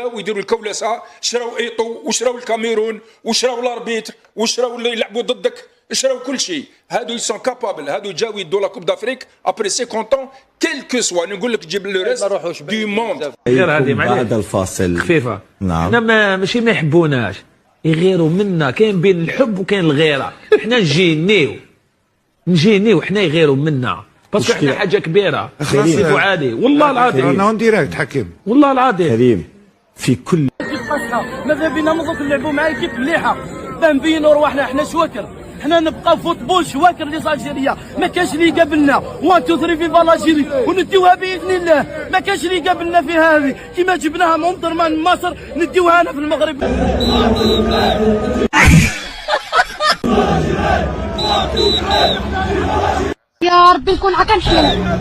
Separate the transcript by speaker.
Speaker 1: ويديروا الكولسه، شراو ايطو وشراو الكاميرون وشراو الاربيتر وشراو اللي يلعبوا ضدك، شراو كل شيء. هادو يسون كابابل، هادو جاو يدوا لا كوب دافريك ابري 50 كيل كو سوا. نقول لك جيب لو ريست دو موند.
Speaker 2: غير هذه
Speaker 3: بعد الفاصل
Speaker 2: خفيفه.
Speaker 3: نعم.
Speaker 2: حنا ماشي ما يحبوناش، يغيروا منا. كاين بين الحب وكاين الغيره. حنا نجينيو حنا يغيروا منا باسكو حنا حاجه كبيره. سيبوا عادي والله العظيم.
Speaker 4: انا اون ديريكت حكيم
Speaker 2: والله العظيم
Speaker 3: كريم في كل
Speaker 5: ماذا بينا نضرب نلعبوا مع كيف مليحه باه نبينوا رواحنا. حنا شواكر، حنا نبقاو فوتبول شواكر ليزالجيريا. ما كانش اللي قابلنا 1 2 3 فيفا لاجيري ونديوها باذن الله. ما كانش اللي قابلنا في هذه كيما جبناها من درمان من مصر نديوها هنا في المغرب.
Speaker 6: يا ربي نكون هكا نحلم.